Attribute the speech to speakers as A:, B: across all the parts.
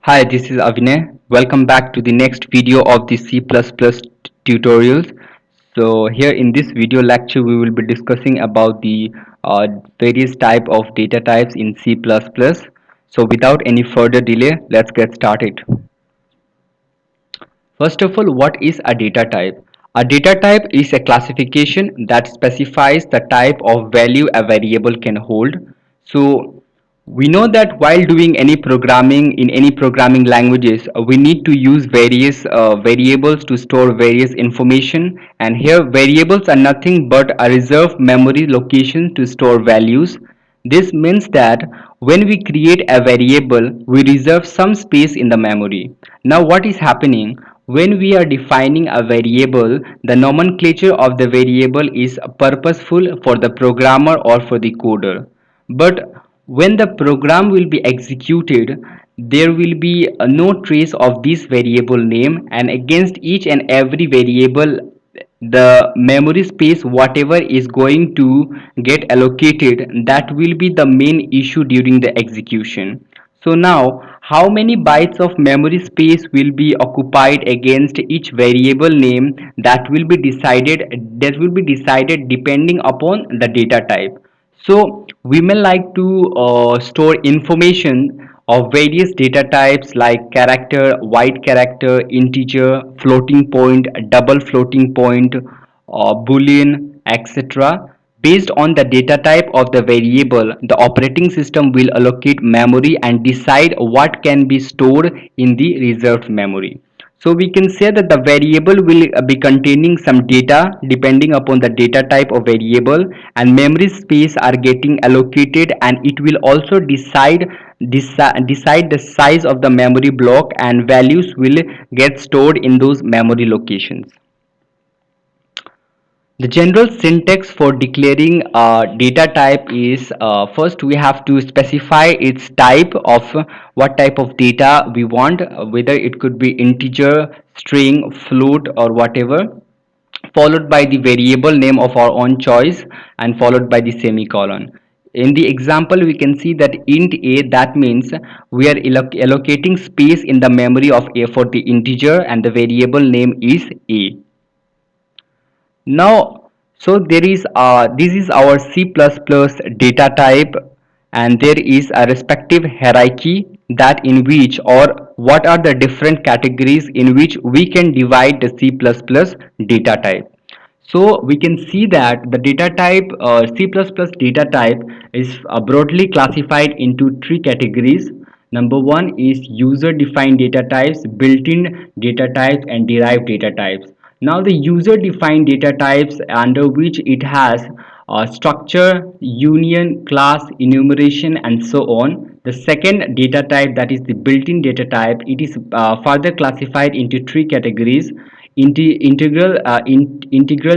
A: Hi, this is Abhinay. Welcome back to the next video of the C++ tutorials. So here in this video lecture we will be discussing about the various type of data types in C++. So without any further delay, let's get started. First of all, what is a data type? A data type is a classification that specifies the type of value a variable can hold. So we know that while doing any programming in any programming languages, we need to use various variables to store various information, and here variables are nothing but a reserved memory location to store values. This means that when we create a variable, we reserve some space in the memory. Now what is happening? When we are defining a variable, the nomenclature of the variable is purposeful for the programmer or for the coder. But when the program will be executed, there will be no trace of this variable name, and against each and every variable the memory space whatever is going to get allocated, that will be the main issue during the execution. So now how many bytes of memory space will be occupied against each variable name, that will be decided depending upon the data type. So we may like to store information of various data types like character, wide character, integer, floating point, double floating point, boolean, etc. Based on the data type of the variable, the operating system will allocate memory and decide what can be stored in the reserved memory. So we can say that the variable will be containing some data depending upon the data type of variable, and memory space are getting allocated, and it will also decide the size of the memory block, and values will get stored in those memory locations. The general syntax for declaring a data type is, first we have to specify its type of what type of data we want, whether it could be integer, string, float, or whatever, followed by the variable name of our own choice, and followed by the semicolon. In the example we can see that int a, that means we are allocating space in the memory of a for the integer, and the variable name is a. Now, so there is this is our C++ data type, and there is a respective hierarchy that in which, or what are the different categories in which we can divide the C++ data type. So we can see that the data type, C++ data type is broadly classified into three categories. Number one is user defined data types, built-in data types, and derived data types. Now the user defined data types, under which it has structure, union, class, enumeration, and so on. The second data type, that is the built-in data type, it is further classified into three categories: integral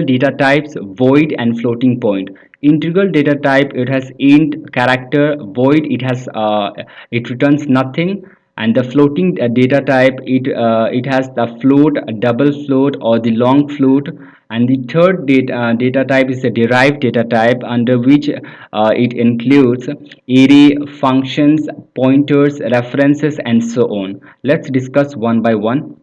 A: data types, void, and floating point. Integral data type, it has int, character. Void, it returns nothing. And the floating data type, it has the float, a double float, or the long float. And the third data type is the derived data type, under which it includes array, functions, pointers, references, and so on. Let's discuss one by one.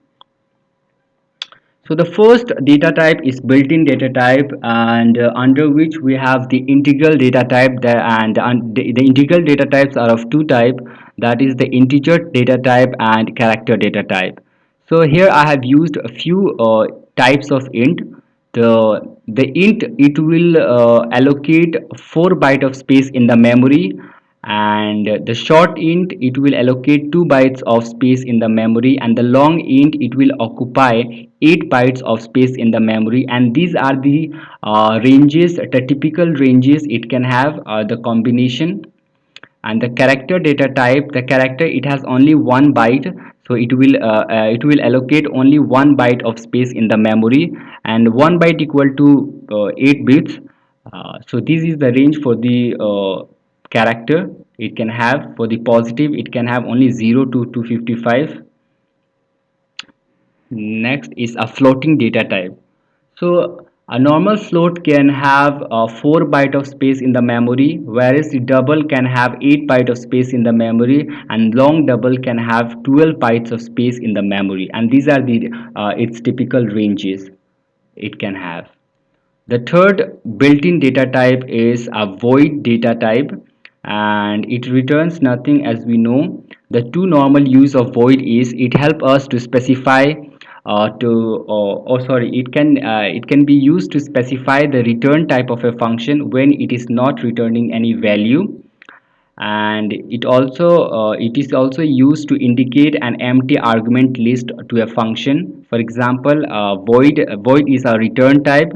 A: So the first data type is built-in data type, and under which we have the integral data type there, and the integral data types are of two type, that is the integer data type and character data type. So here I have used a few types of int. The int, it will allocate 4 byte of space in the memory, and the short int, it will allocate 2 bytes of space in the memory, and the long int, it will occupy 8 bytes of space in the memory. And these are the ranges, the typical ranges it can have, the combination. And the character data type, the character, it has only 1 byte, so it will allocate only 1 byte of space in the memory, and 1 byte equal to 8 bits. So this is the range for the character it can have. For the positive, it can have only 0 to 255. Next is a floating data type. So A normal float can have 4 byte of space in the memory, whereas the double can have 8 byte of space in the memory, and long double can have 12 bytes of space in the memory. And these are the its typical ranges it can have. The third built-in data type is a void data type, and it returns nothing as we know. The two normal use of void is it help us to specify it can be used to specify the return type of a function when it is not returning any value, and it is also used to indicate an empty argument list to a function. For example, void is a return type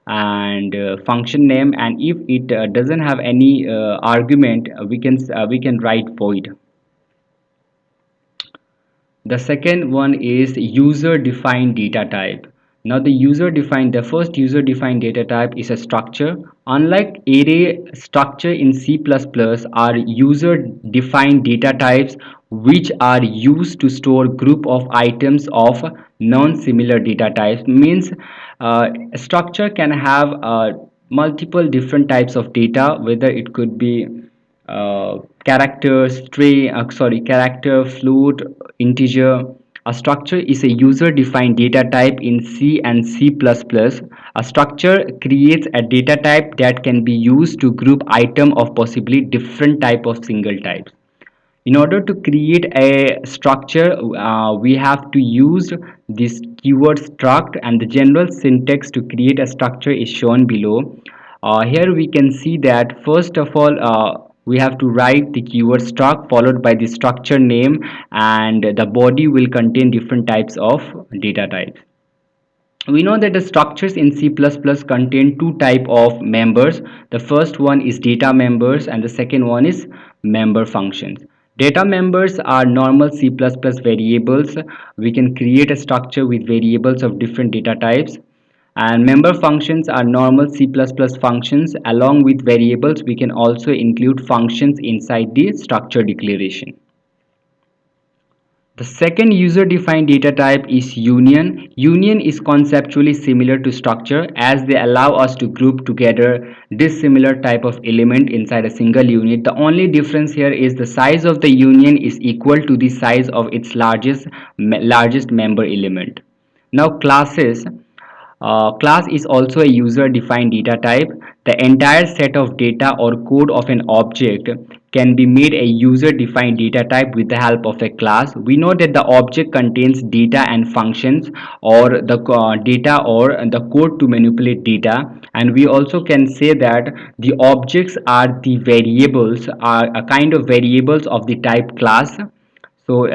A: and function name, and if it doesn't have any argument, we can write void. The second one is user defined data type. Now the first user defined data type is a structure. Unlike array structure in C++ are user defined data types which are used to store group of items of non-similar data types. Means a structure can have multiple different types of data, whether it could be character, string, character, float, integer. A structure is a user-defined data type in C and C++. A structure creates a data type that can be used to group item of possibly different type of single types. In order to create a structure, we have to use this keyword struct, and the general syntax to create a structure is shown below. Here we can see that first of all we have to write the keyword struct followed by the structure name, and the body will contain different types of data types. We know that the structures in C++ contain two type of members. The first one is data members and the second one is member functions. Data members are normal C++ variables. We can create a structure with variables of different data types, and member functions are normal C++ functions. Along with variables, we can also include functions inside the structure declaration. The second user-defined data type is union. Union is conceptually similar to structure as they allow us to group together dissimilar type of element inside a single unit. The only difference here is the size of the union is equal to the size of its largest member element. Now classes. Class is also a user-defined data type. The entire set of data or code of an object can be made a user-defined data type with the help of a class. We know that the object contains data and functions, or the data or the code to manipulate data, and we also can say that the objects are the variables, are a kind of variables of the type class. So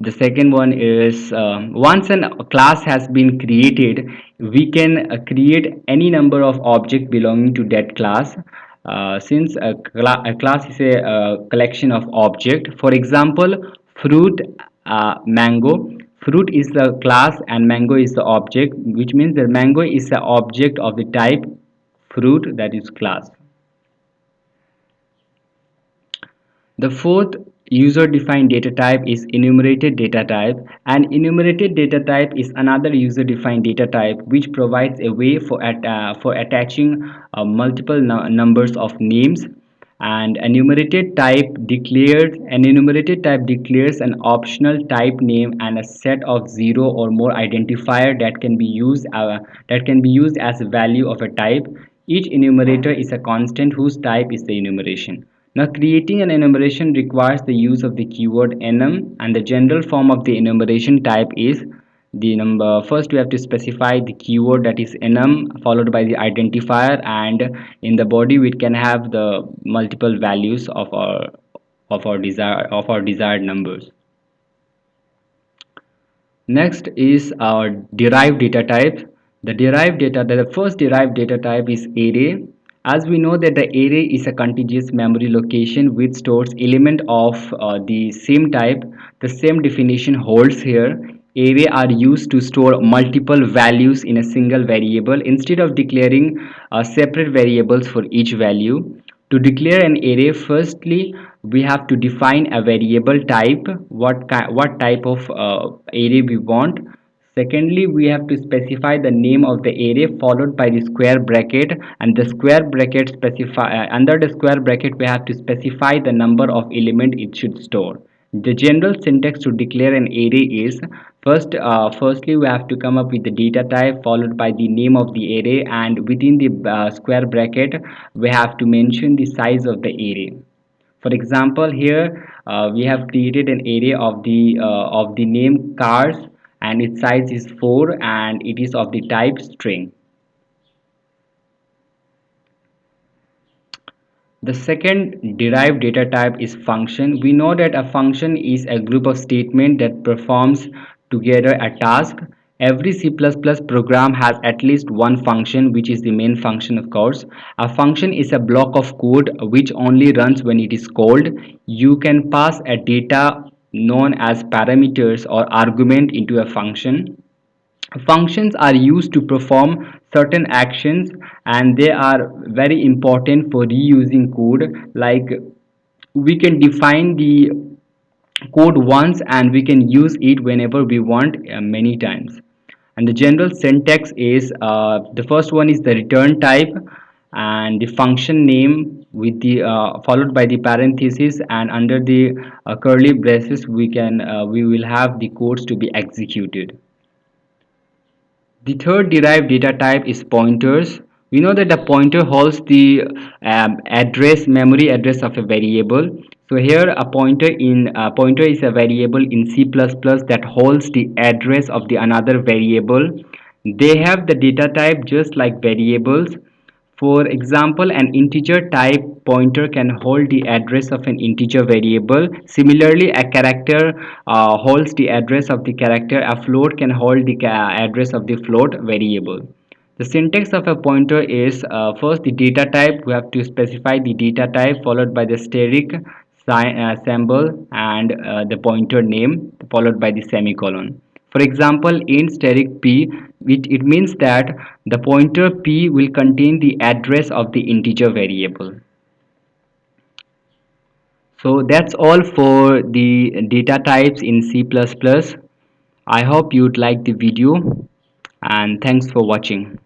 A: the second one is once a class has been created, we can create any number of objects belonging to that class, since a class is a collection of objects. For example, fruit, mango. Fruit is the class and mango is the object, which means that mango is the object of the type fruit, that is class. The fourth user-defined data type is enumerated data type. An enumerated data type is another user-defined data type which provides a way for attaching multiple numbers of names. And an enumerated type declares an optional type name and a set of zero or more identifier that can be used as a value of a type. Each enumerator is a constant whose type is the enumeration. Now, creating an enumeration requires the use of the keyword enum, and the general form of the enumeration type is the number. First, we have to specify the keyword, that is enum, followed by the identifier, and in the body we can have the multiple values of our desired numbers. Next is our derived data type. The first derived data type is array. As we know that the array is a contiguous memory location which stores element of the same type. The same definition holds here. Array are used to store multiple values in a single variable instead of declaring separate variables for each value. To declare an array, firstly we have to define a variable type, what type of array we want. Secondly, we have to specify the name of the array followed by the square bracket, and the square bracket specify under the square bracket we have to specify the number of element it should store. The general syntax to declare an array is firstly we have to come up with the data type followed by the name of the array, and within the square bracket we have to mention the size of the array. For example, here we have created an array of the name cars, and its size is 4 and it is of the type string. The second derived data type is function. We know that a function is a group of statements that performs together a task. Every C++ program has at least one function, which is the main function, of course. A function is a block of code which only runs when it is called. You can pass a data known as parameters or argument into a function. Functions are used to perform certain actions, and they are very important for reusing code. Like, we can define the code once and we can use it whenever we want, many times. And the general syntax is the first one is the return type and the function name with the followed by the parenthesis, and under the curly braces we will have the codes to be executed. The third derived data type is pointers. We know that the pointer holds the memory address of a variable. So here a pointer is a variable in C++ that holds the address of the another variable. They have the data type just like variables. For example, an integer type pointer can hold the address of an integer variable. Similarly, a character holds the address of the character. A float can hold the address of the float variable. The syntax of a pointer is first the data type. We have to specify the data type followed by the steric symbol and the pointer name followed by the semicolon. For example, in steric p, it means that the pointer p will contain the address of the integer variable. So that's all for the data types in C++. I hope you'd like the video, and thanks for watching.